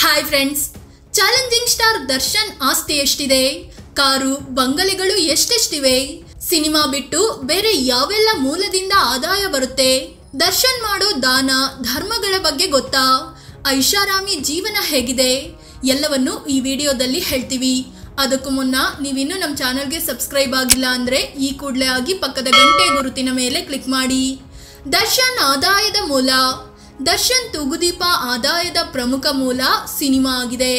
Hi friends, challenging star Darshan ಆಸ್ತಿ ಎಷ್ಟಿದೆ? Car ಬಂಗಲೆಗಳು ಎಷ್ಟೆಷ್ಟಿವೆ? Cinema ಬಿಟ್ಟು ಬೇರೆ ಯಾವೆಲ್ಲ ಮೂಲದಿಂದ ಆದಾಯ ಬರುತ್ತೆ? ದರ್ಶನ್ ಮಾಡೋ ದಾನ ಧರ್ಮಗಳ ಬಗ್ಗೆ ಗೊತ್ತಾ? ಐಷಾರಾಮಿ ಜೀವನ ಹೇಗಿದೆ? ಎಲ್ಲವನ್ನು ಈ ವಿಡಿಯೋದಲ್ಲಿ ಹೇಳ್ತೀವಿ. ಅದಕ್ಕೂ ಮುನ್ನ ನೀವಿನ್ನೂ ನಮ್ಮ ಚಾನಲ್ಗೆ ಸಬ್ಸ್ಕ್ರೈಬ್ ಆಗಿಲ್ಲ ಅಂದರೆ ಈ ಕೂಡಲೇ ಆಗಿ ಪಕ್ಕದ ಗಂಟೆ ಗುರುತಿನ ಮೇಲೆ ಕ್ಲಿಕ್ ಮಾಡಿ. ದರ್ಶನ್ ಆದಾಯದ ಮೂಲ. ದರ್ಶನ್ ತೂಗುದೀಪ ಆದಾಯದ ಪ್ರಮುಖ ಮೂಲ ಸಿನಿಮಾ ಆಗಿದೆ.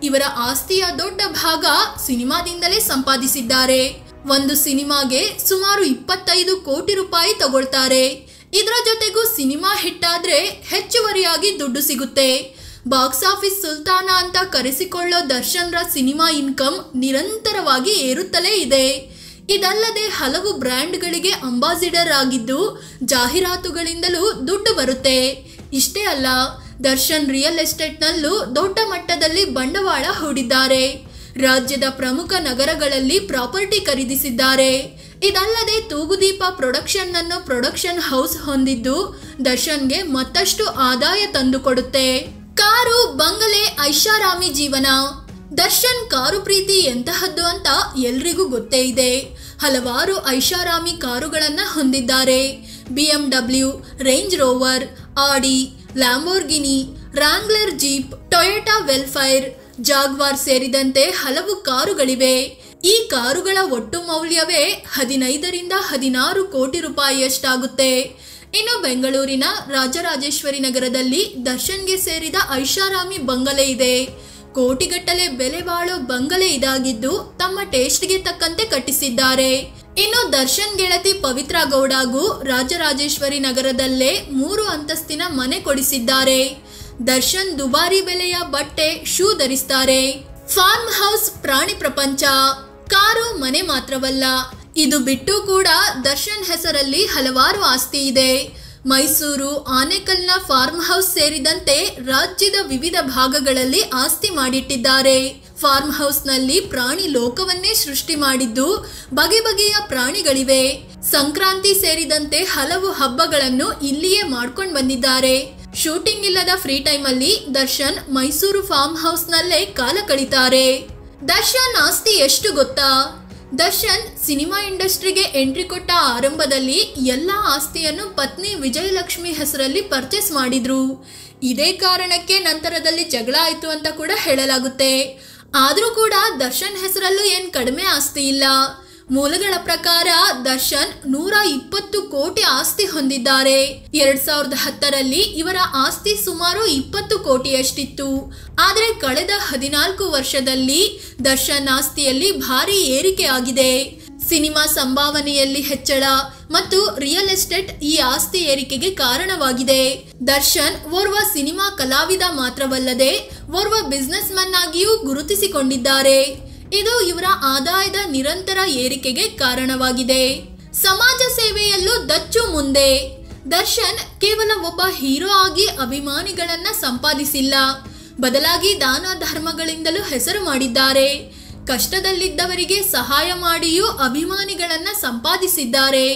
ಇವರ ಆಸ್ತಿಯ ದೊಡ್ಡ ಭಾಗ ಸಿನಿಮಾದಿಂದಲೇ ಸಂಪಾದಿಸಿದ್ದಾರೆ. ಒಂದು ಸಿನಿಮಾಗೆ ಸುಮಾರು 25 ಕೋಟಿ ರೂಪಾಯಿ ತಗೊಳ್ತಾರೆ. ಇದರ ಜೊತೆಗೂ ಸಿನಿಮಾ ಹಿಟ್ಟಾದ್ರೆ ಹೆಚ್ಚುವರಿಯಾಗಿ ದುಡ್ಡು ಸಿಗುತ್ತೆ. ಬಾಕ್ಸ್ ಆಫೀಸ್ ಸುಲ್ತಾನ ಅಂತ ಕರೆಸಿಕೊಳ್ಳೋ ದರ್ಶನ್ರ ಸಿನಿಮಾ ಇನ್ಕಮ್ ನಿರಂತರವಾಗಿ ಏರುತ್ತಲೇ ಇದೆ. ಇದಲ್ಲದೆ ಹಲವು ಬ್ರ್ಯಾಂಡ್ಗಳಿಗೆ ಅಂಬಾಸಿಡರ್ ಆಗಿದ್ದು ಜಾಹೀರಾತುಗಳಿಂದಲೂ ದುಡ್ಡು ಬರುತ್ತೆ. ಇಷ್ಟೇ ಅಲ್ಲ, ದರ್ಶನ್ ರಿಯಲ್ ಎಸ್ಟೇಟ್ನಲ್ಲೂ ದೊಡ್ಡ ಮಟ್ಟದಲ್ಲಿ ಬಂಡವಾಳ ಹೂಡಿದ್ದಾರೆ. ರಾಜ್ಯದ ಪ್ರಮುಖ ನಗರಗಳಲ್ಲಿ ಪ್ರಾಪರ್ಟಿ ಖರೀದಿಸಿದ್ದಾರೆ. ಇದಲ್ಲದೆ ತೂಗುದೀಪ ಪ್ರೊಡಕ್ಷನ್ ಅನ್ನೋ ಪ್ರೊಡಕ್ಷನ್ ಹೌಸ್ ಹೊಂದಿದ್ದು ದರ್ಶನ್ಗೆ ಮತ್ತಷ್ಟು ಆದಾಯ ತಂದುಕೊಡುತ್ತೆ. ಕಾರು ಬಂಗಲೆ ಐಷಾರಾಮಿ ಜೀವನ. ದರ್ಶನ್ ಕಾರು ಪ್ರೀತಿ ಎಂತಹದ್ದು ಅಂತ ಎಲ್ರಿಗೂ ಗೊತ್ತೇ ಇದೆ. ಹಲವಾರು ಐಷಾರಾಮಿ ಕಾರುಗಳನ್ನ ಹೊಂದಿದ್ದಾರೆ. BMW, ರೇಂಜ್ ರೋವರ್, ಆಡಿ, Lamborghini, ರಾಂಗ್ಲರ್ jeep, Toyota Vellfire, Jaguar ಸೇರಿದಂತೆ ಹಲವು ಕಾರುಗಳಿವೆ. ಈ ಕಾರುಗಳ ಒಟ್ಟು ಮೌಲ್ಯವೇ 15 ರಿಂದ 16 ಕೋಟಿ ರೂಪಾಯಿಯಷ್ಟಾಗುತ್ತೆ. ಇನ್ನು ಬೆಂಗಳೂರಿನ ರಾಜರಾಜೇಶ್ವರಿ ನಗರದಲ್ಲಿ ದರ್ಶನ್ಗೆ ಸೇರಿದ ಐಷಾರಾಮಿ ಬಂಗಲೆ ಇದೆ. ಕೋಟಿಗಟ್ಟಲೆ ಬೆಲೆ ಬಾಳೋ ಬಂಗಲೆ ಇದಾಗಿದ್ದು ತಮ್ಮ ಟೇಸ್ಟ್ಗೆ ತಕ್ಕಂತೆ ಕಟ್ಟಿಸಿದ್ದಾರೆ. ಇನ್ನು ದರ್ಶನ್ ಗೆಳತಿ ಪವಿತ್ರ ಗೌಡಗೂ ರಾಜರಾಜೇಶ್ವರಿ ನಗರದಲ್ಲೇ 3 ಅಂತಸ್ತಿನ ಮನೆ ಕೊಡಿಸಿದ್ದಾರೆ. ದರ್ಶನ್ ದುಬಾರಿ ಬೆಲೆಯ ಬಟ್ಟೆ, ಶೂ ಧರಿಸ್ತಾರೆ. ಫಾರ್ಮ್ ಹೌಸ್ ಪ್ರಾಣಿ ಪ್ರಪಂಚ. ಕಾರು ಮನೆ ಮಾತ್ರವಲ್ಲ, ಇದು ಬಿಟ್ಟು ಕೂಡ ದರ್ಶನ್ ಹೆಸರಲ್ಲಿ ಹಲವಾರು ಆಸ್ತಿ ಇದೆ. ಮೈಸೂರು, ಆನೇಕಲ್ನ ಫಾರ್ಮ್ ಹೌಸ್ ಸೇರಿದಂತೆ ರಾಜ್ಯದ ವಿವಿಧ ಭಾಗಗಳಲ್ಲಿ ಆಸ್ತಿ ಮಾಡಿಟ್ಟಿದ್ದಾರೆ. ಫಾರ್ಮ್ ಹೌಸ್ನಲ್ಲಿ ಪ್ರಾಣಿ ಲೋಕವನ್ನೇ ಸೃಷ್ಟಿ ಮಾಡಿದ್ದು ಬಗೆ ಬಗೆಯ ಪ್ರಾಣಿಗಳಿವೆ. ಸಂಕ್ರಾಂತಿ ಸೇರಿದಂತೆ ಹಲವು ಹಬ್ಬಗಳನ್ನು ಇಲ್ಲಿಯೇ ಮಾಡ್ಕೊಂಡು ಬಂದಿದ್ದಾರೆ. ಶೂಟಿಂಗ್ ಇಲ್ಲದ ಫ್ರೀ ಟೈಮ್ ಅಲ್ಲಿ ದರ್ಶನ್ ಮೈಸೂರು ಫಾರ್ಮ್ ಹೌಸ್ ನಲ್ಲೇ ಕಾಲ ಕಳೀತಾರೆ. ದರ್ಶನ್ ಆಸ್ತಿ ಎಷ್ಟು ಗೊತ್ತಾ? ದರ್ಶನ್ ಸಿನಿಮಾ ಇಂಡಸ್ಟ್ರಿಗೆ ಎಂಟ್ರಿ ಕೊಟ್ಟ ಆರಂಭದಲ್ಲಿ ಎಲ್ಲ ಆಸ್ತಿಯನ್ನು ಪತ್ನಿ ವಿಜಯಲಕ್ಷ್ಮಿ ಹೆಸರಲ್ಲಿ ಪರ್ಚೇಸ್ ಮಾಡಿದ್ರು. ಇದೇ ಕಾರಣಕ್ಕೆ ನಂತರದಲ್ಲಿ ಜಗಳ ಆಯ್ತು ಅಂತ ಕೂಡ ಹೇಳಲಾಗುತ್ತೆ. ಆದ್ರೂ ಕೂಡ ದರ್ಶನ್ ಹೆಸರಲ್ಲೂ ಏನ್ ಕಡಿಮೆ ಆಸ್ತಿ ಇಲ್ಲ. ಮೂಲಗಳ ಪ್ರಕಾರ ದರ್ಶನ್ 120 ಕೋಟಿ ಆಸ್ತಿ ಹೊಂದಿದ್ದಾರೆ. 2010ರಲ್ಲಿ ಇವರ ಆಸ್ತಿ ಸುಮಾರು 20 ಕೋಟಿಯಷ್ಟಿತ್ತು. ಆದರೆ ಕಳೆದ 14 ವರ್ಷದಲ್ಲಿ ದರ್ಶನ್ ಆಸ್ತಿಯಲ್ಲಿ ಭಾರಿ ಏರಿಕೆ ಆಗಿದೆ. ಸಿನಿಮಾ ಸಂಭಾವನೆಯಲ್ಲಿ ಹೆಚ್ಚಳ ಮತ್ತು ರಿಯಲ್ ಎಸ್ಟೇಟ್ ಈ ಆಸ್ತಿ ಏರಿಕೆಗೆ ಕಾರಣವಾಗಿದೆ. ದರ್ಶನ್ ಓರ್ವ ಸಿನಿಮಾ ಕಲಾವಿದ ಮಾತ್ರವಲ್ಲದೆ ಓರ್ವ ಬಿಸ್ನೆಸ್ ಮನ್ ಆಗಿಯೂ ಗುರುತಿಸಿಕೊಂಡಿದ್ದಾರೆ. ಇದು ಇವರ ಆದಾಯದ ನಿರಂತರ ಏರಿಕೆಗೆ ಕಾರಣವಾಗಿದೆ. ಸಮಾಜ ಸೇವೆಯಲ್ಲೂ ದಚ್ಚು ಮುಂದೆ. ದರ್ಶನ್ ಕೇವಲ ಒಬ್ಬ ಹೀರೋ ಆಗಿ ಅಭಿಮಾನಿಗಳನ್ನ ಸಂಪಾದಿಸಿಲ್ಲ, ಬದಲಾಗಿ ದಾನ ಧರ್ಮಗಳಿಂದಲೂ ಹೆಸರು ಮಾಡಿದ್ದಾರೆ. ಕಷ್ಟದಲ್ಲಿದ್ದವರಿಗೆ ಸಹಾಯ ಮಾಡಿಯೂ ಅಭಿಮಾನಿಗಳನ್ನ ಸಂಪಾದಿಸಿದ್ದಾರೆ.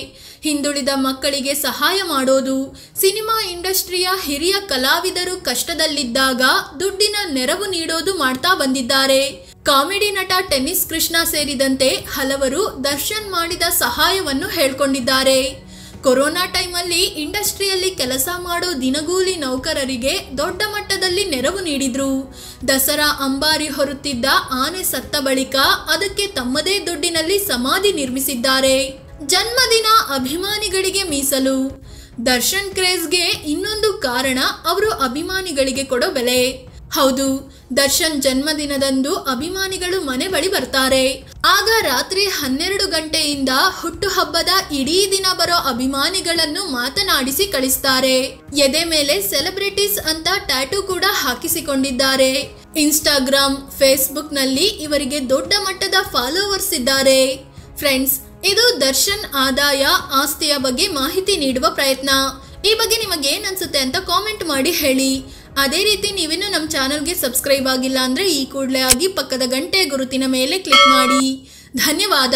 ಹಿಂದುಳಿದ ಮಕ್ಕಳಿಗೆ ಸಹಾಯ ಮಾಡೋದು, ಸಿನಿಮಾ ಇಂಡಸ್ಟ್ರಿಯ ಹಿರಿಯ ಕಲಾವಿದರು ಕಷ್ಟದಲ್ಲಿದ್ದಾಗ ದುಡ್ಡಿನ ನೆರವು ನೀಡೋದು ಮಾಡ್ತಾ ಬಂದಿದ್ದಾರೆ. ಕಾಮಿಡಿ ನಟ ಟೆನ್ನಿಸ್ ಕೃಷ್ಣ ಸೇರಿದಂತೆ ಹಲವರು ದರ್ಶನ್ ಮಾಡಿದ ಸಹಾಯವನ್ನು ಹೇಳ್ಕೊಂಡಿದ್ದಾರೆ. ಕೊರೋನಾ ಟೈಮಲ್ಲಿ ಇಂಡಸ್ಟ್ರಿಯಲ್ಲಿ ಕೆಲಸ ಮಾಡೋ ದಿನಗೂಲಿ ನೌಕರರಿಗೆ ದೊಡ್ಡ ಮಟ್ಟದಲ್ಲಿ ನೆರವು ನೀಡಿದ್ರು. ದಸರಾ ಅಂಬಾರಿ ಹೊರುತ್ತಿದ್ದ ಆನೆ ಸತ್ತ ಬಳಿಕ ಅದಕ್ಕೆ ತಮ್ಮದೇ ದುಡ್ಡಿನಲ್ಲಿ ಸಮಾಧಿ ನಿರ್ಮಿಸಿದ್ದಾರೆ. ಜನ್ಮದಿನ ಅಭಿಮಾನಿಗಳಿಗೆ ಮೀಸಲು. ದರ್ಶನ್ ಕ್ರೇಜ್ಗೆ ಇನ್ನೊಂದು ಕಾರಣ ಅವರು ಅಭಿಮಾನಿಗಳಿಗೆ ಕೊಡೋ ಬೆಲೆ. ಹೌದು, ದರ್ಶನ್ ಜನ್ಮದಿನದಂದು ಅಭಿಮಾನಿಗಳು ಮನೆ ಬಳಿ ಬರ್ತಾರೆ. ಆಗ ರಾತ್ರಿ 12 ಗಂಟೆಯಿಂದ ಹುಟ್ಟುಹಬ್ಬದ ಇಡೀ ದಿನ ಬರೋ ಅಭಿಮಾನಿಗಳನ್ನು ಮಾತನಾಡಿಸಿ ಕಳಿಸ್ತಾರೆ. ಎದೆ ಮೇಲೆ ಸೆಲೆಬ್ರಿಟೀಸ್ ಅಂತ ಟ್ಯಾಟೂ ಕೂಡ ಹಾಕಿಸಿಕೊಂಡಿದ್ದಾರೆ. ಇನ್ಸ್ಟಾಗ್ರಾಮ್, ಫೇಸ್ಬುಕ್ ನಲ್ಲಿ ಇವರಿಗೆ ದೊಡ್ಡ ಮಟ್ಟದ ಫಾಲೋವರ್ಸ್ ಇದ್ದಾರೆ. ಫ್ರೆಂಡ್ಸ್, ಇದು ದರ್ಶನ್ ಆದಾಯ ಆಸ್ತಿಯ ಬಗ್ಗೆ ಮಾಹಿತಿ ನೀಡುವ ಪ್ರಯತ್ನ. ಈ ಬಗ್ಗೆ ನಿಮಗೇನ್ ಅನ್ಸುತ್ತೆ ಅಂತ ಕಾಮೆಂಟ್ ಮಾಡಿ ಹೇಳಿ. ಅದೇ ರೀತಿ ನೀವಿನ್ನೂ ನಮ್ಮ ಚಾನಲ್ಗೆ ಸಬ್ಸ್ಕ್ರೈಬ್ ಆಗಿಲ್ಲ ಅಂದರೆ ಈ ಕೂಡಲೇ ಆಗಿ ಪಕ್ಕದ ಗಂಟೆ ಗುರುತಿನ ಮೇಲೆ ಕ್ಲಿಕ್ ಮಾಡಿ. ಧನ್ಯವಾದ.